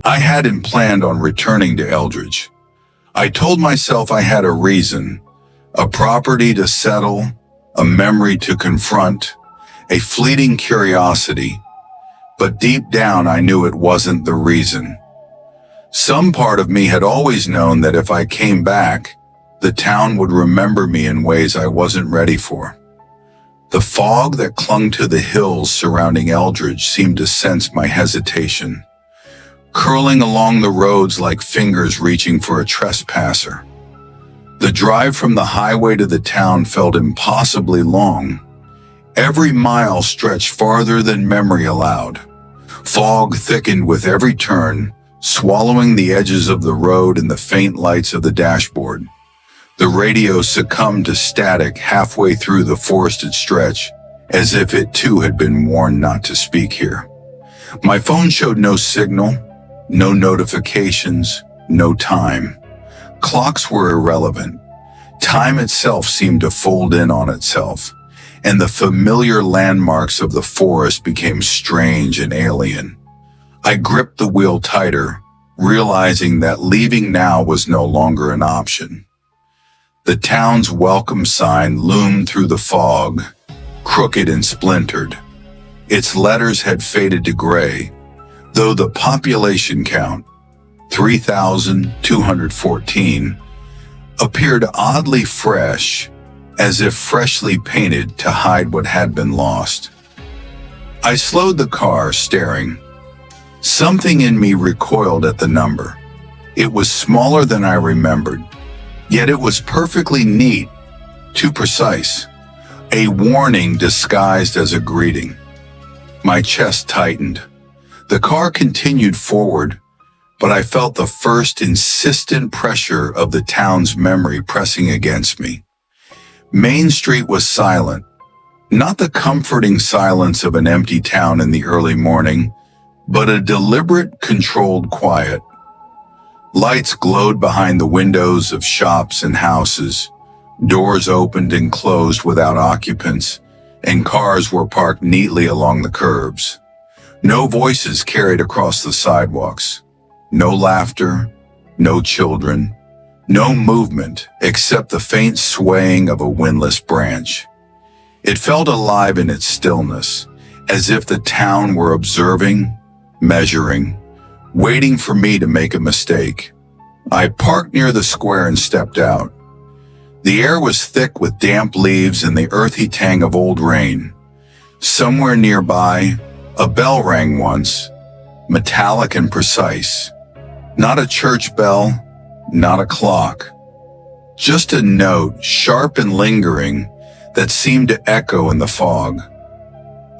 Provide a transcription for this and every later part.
I hadn't planned on returning to Eldridge. I told myself I had a reason, a property to settle, a memory to confront, a fleeting curiosity. But deep down I knew it wasn't the reason. Some part of me had always known that if I came back, the town would remember me in ways I wasn't ready for. The fog that clung to the hills surrounding Eldridge seemed to sense my hesitation, curling along the roads like fingers reaching for a trespasser. The drive from the highway to the town felt impossibly long. Every mile stretched farther than memory allowed. Fog thickened with every turn, swallowing the edges of the road and the faint lights of the dashboard. The radio succumbed to static halfway through the forested stretch, as if it too had been warned not to speak here. My phone showed no signal, no notifications, no time. Clocks were irrelevant. Time itself seemed to fold in on itself, and the familiar landmarks of the forest became strange and alien. I gripped the wheel tighter, realizing that leaving now was no longer an option. The town's welcome sign loomed through the fog, crooked and splintered. Its letters had faded to gray, though the population count, 3,214, appeared oddly fresh, as if freshly painted to hide what had been lost. I slowed the car, staring. Something in me recoiled at the number. It was smaller than I remembered, yet it was perfectly neat, too precise. A warning disguised as a greeting. My chest tightened. The car continued forward, but I felt the first insistent pressure of the town's memory pressing against me. Main Street was silent, not the comforting silence of an empty town in the early morning, but a deliberate, controlled quiet. Lights glowed behind the windows of shops and houses. Doors opened and closed without occupants, and cars were parked neatly along the curbs. No voices carried across the sidewalks. No laughter, no children, no movement except the faint swaying of a windless branch. It felt alive in its stillness, as if the town were observing, measuring, waiting for me to make a mistake. I parked near the square and stepped out. The air was thick with damp leaves and the earthy tang of old rain. Somewhere nearby, a bell rang once, metallic and precise. Not a church bell, not a clock. Just a note, sharp and lingering, that seemed to echo in the fog.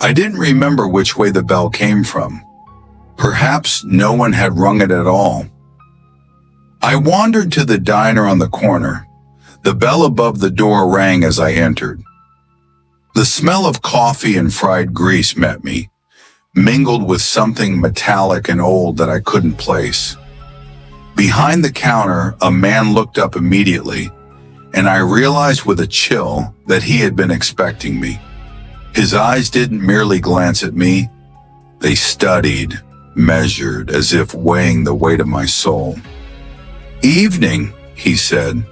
I didn't remember which way the bell came from. Perhaps no one had rung it at all. I wandered to the diner on the corner. The bell above the door rang as I entered. The smell of coffee and fried grease met me, mingled with something metallic and old that I couldn't place. Behind the counter, a man looked up immediately, and I realized with a chill that he had been expecting me. His eyes didn't merely glance at me. They studied, measured, as if weighing the weight of my soul. "Evening," he said.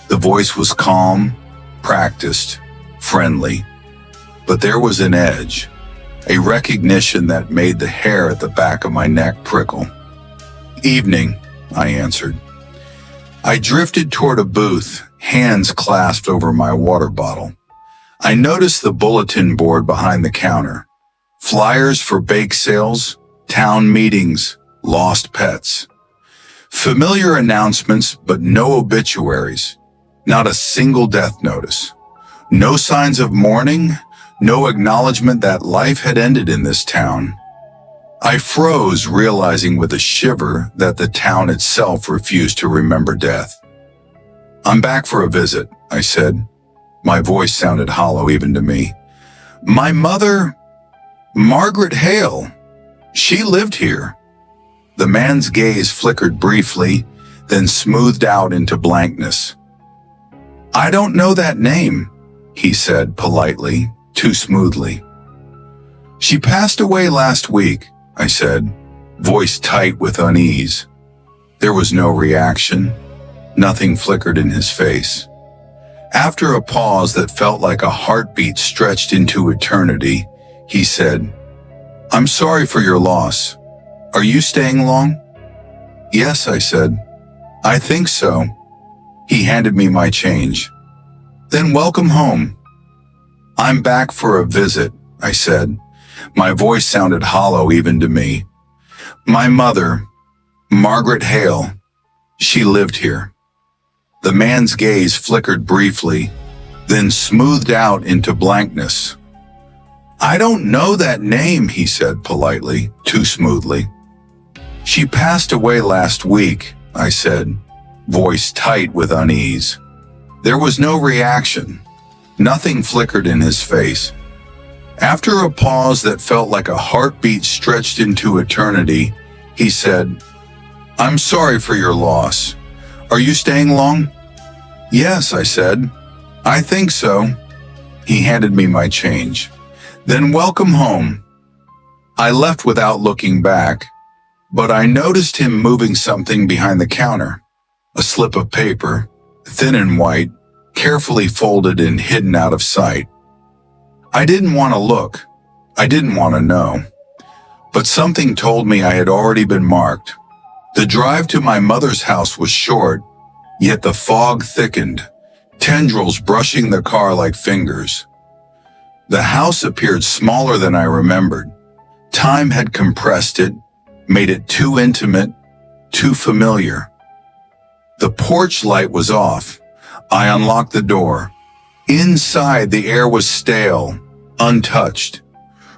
The voice was calm, practiced, friendly, but there was an edge, a recognition that made the hair at the back of my neck prickle. "Evening," I answered. I drifted toward a booth, hands clasped over my water bottle. I noticed the bulletin board behind the counter. Flyers for bake sales, town meetings, lost pets. Familiar announcements, but no obituaries. Not a single death notice. No signs of mourning, no acknowledgement that life had ended in this town. I froze, realizing with a shiver that the town itself refused to remember death. "I'm back for a visit," I said. My voice sounded hollow even to me. "My mother, Margaret Hale, she lived here." The man's gaze flickered briefly, then smoothed out into blankness. "I don't know that name," he said politely, too smoothly. "She passed away last week," I said, voice tight with unease. There was no reaction. Nothing flickered in his face. After a pause that felt like a heartbeat stretched into eternity, he said, "I'm sorry for your loss. Are you staying long?" "Yes," I said. "I think so." He handed me my change. "Then welcome home." "I'm back for a visit," I said. My voice sounded hollow even to me. "My mother, Margaret Hale, she lived here." The man's gaze flickered briefly, then smoothed out into blankness. "I don't know that name," he said politely, too smoothly. "She passed away last week," I said, voice tight with unease. There was no reaction. Nothing flickered in his face. After a pause that felt like a heartbeat stretched into eternity, he said, "I'm sorry for your loss. Are you staying long?" "Yes," I said. "I think so." He handed me my change. "Then welcome home." I left without looking back, but I noticed him moving something behind the counter. A slip of paper, thin and white, carefully folded and hidden out of sight. I didn't want to look. I didn't want to know. But something told me I had already been marked. The drive to my mother's house was short, yet the fog thickened, tendrils brushing the car like fingers. The house appeared smaller than I remembered. Time had compressed it, made it too intimate, too familiar. The porch light was off. I unlocked the door. Inside, the air was stale, untouched.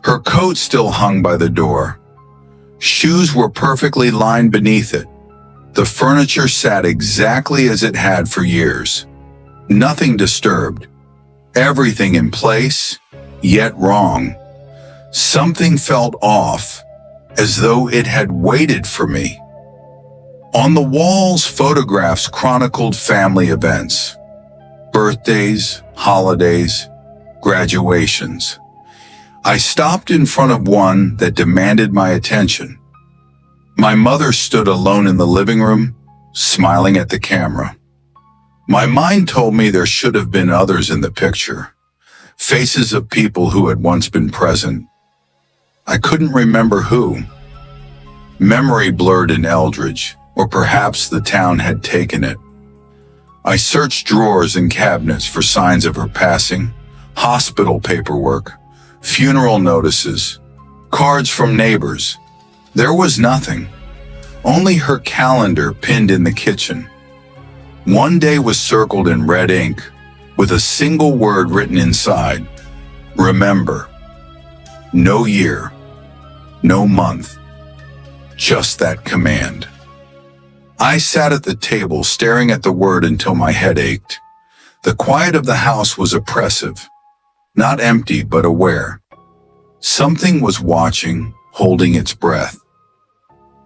Her coat still hung by the door. Shoes were perfectly lined beneath it. The furniture sat exactly as it had for years. Nothing disturbed. Everything in place, yet wrong. Something felt off, as though it had waited for me. On the walls, photographs chronicled family events. Birthdays, holidays, graduations. I stopped in front of one that demanded my attention. My mother stood alone in the living room, smiling at the camera. My mind told me there should have been others in the picture, faces of people who had once been present. I couldn't remember who. Memory blurred in Eldridge, or perhaps the town had taken it. I searched drawers and cabinets for signs of her passing, hospital paperwork, funeral notices, cards from neighbors. There was nothing. Only her calendar pinned in the kitchen. One day was circled in red ink, with a single word written inside. Remember. No year. No month. Just that command. I sat at the table staring at the word until my head ached. The quiet of the house was oppressive. Not empty, but aware. Something was watching, holding its breath.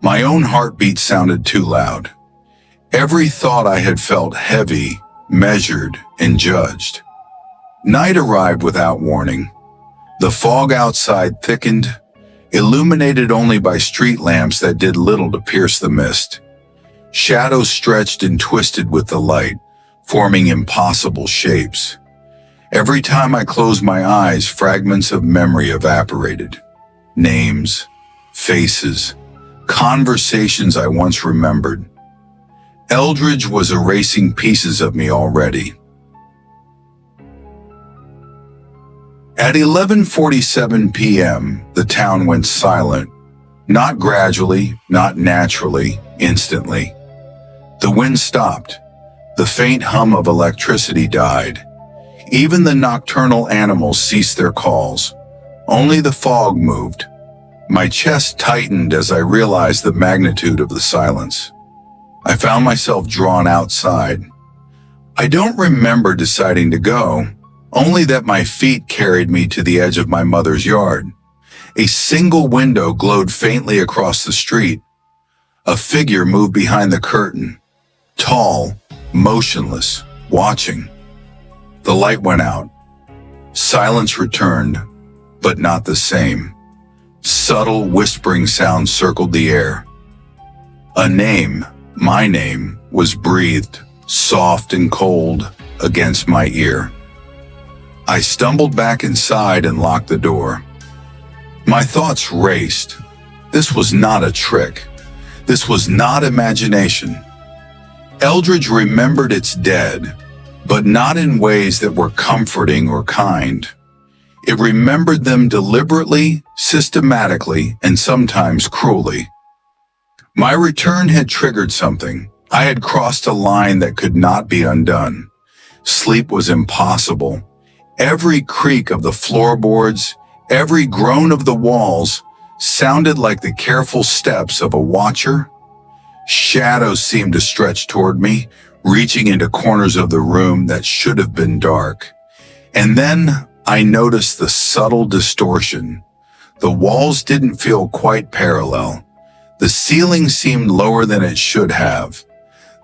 My own heartbeat sounded too loud. Every thought I had felt heavy, measured, and judged. Night arrived without warning. The fog outside thickened, illuminated only by street lamps that did little to pierce the mist. Shadows stretched and twisted with the light, forming impossible shapes. Every time I closed my eyes, fragments of memory evaporated. Names, faces, conversations I once remembered. Eldridge was erasing pieces of me already. At 11:47 p.m., the town went silent. Not gradually, not naturally, instantly. The wind stopped. The faint hum of electricity died. Even the nocturnal animals ceased their calls. Only the fog moved. My chest tightened as I realized the magnitude of the silence. I found myself drawn outside. I don't remember deciding to go, only that my feet carried me to the edge of my mother's yard. A single window glowed faintly across the street. A figure moved behind the curtain, tall, motionless, watching. The light went out. Silence returned, but not the same. Subtle whispering sounds circled the air. A name, my name, was breathed, soft and cold, against my ear. I stumbled back inside and locked the door. My thoughts raced. This was not a trick. This was not imagination. Eldridge remembered its dead, but not in ways that were comforting or kind. It remembered them deliberately, systematically, and sometimes cruelly. My return had triggered something. I had crossed a line that could not be undone. Sleep was impossible. Every creak of the floorboards, every groan of the walls, sounded like the careful steps of a watcher. Shadows seemed to stretch toward me, reaching into corners of the room that should have been dark. And then I noticed the subtle distortion. The walls didn't feel quite parallel. The ceiling seemed lower than it should have.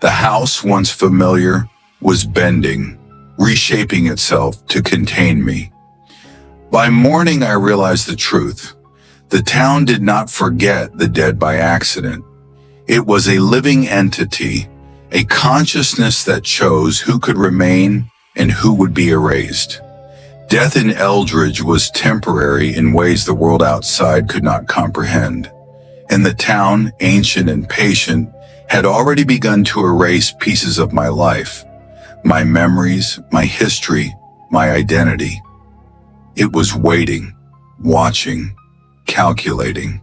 The house, once familiar, was bending, reshaping itself to contain me. By morning, I realized the truth. The town did not forget the dead by accident. It was a living entity, a consciousness that chose who could remain and who would be erased. Death in Eldridge was temporary in ways the world outside could not comprehend. And the town, ancient and patient, had already begun to erase pieces of my life, my memories, my history, my identity. It was waiting, watching, calculating.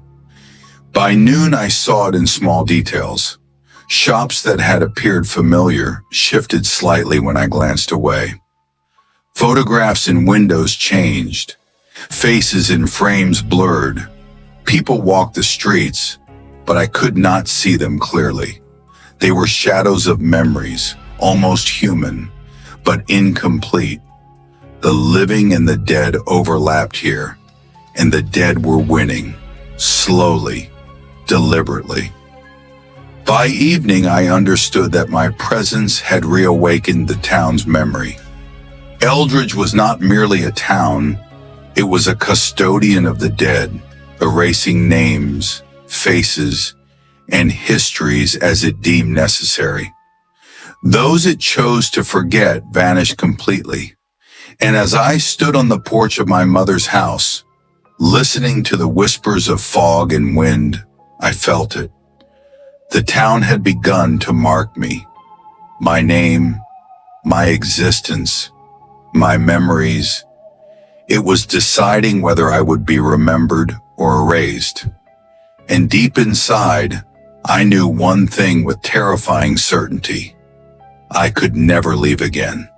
By noon, I saw it in small details. Shops that had appeared familiar shifted slightly when I glanced away. Photographs in windows changed. Faces in frames blurred. People walked the streets, but I could not see them clearly. They were shadows of memories, almost human, but incomplete. The living and the dead overlapped here, and the dead were winning, slowly, deliberately. By evening, I understood that my presence had reawakened the town's memory. Eldridge was not merely a town, it was a custodian of the dead, erasing names, faces, and histories as it deemed necessary. Those it chose to forget vanished completely. And as I stood on the porch of my mother's house, listening to the whispers of fog and wind, I felt it. The town had begun to mark me. My name, my existence, my memories. It was deciding whether I would be remembered or erased. And deep inside, I knew one thing with terrifying certainty. I could never leave again.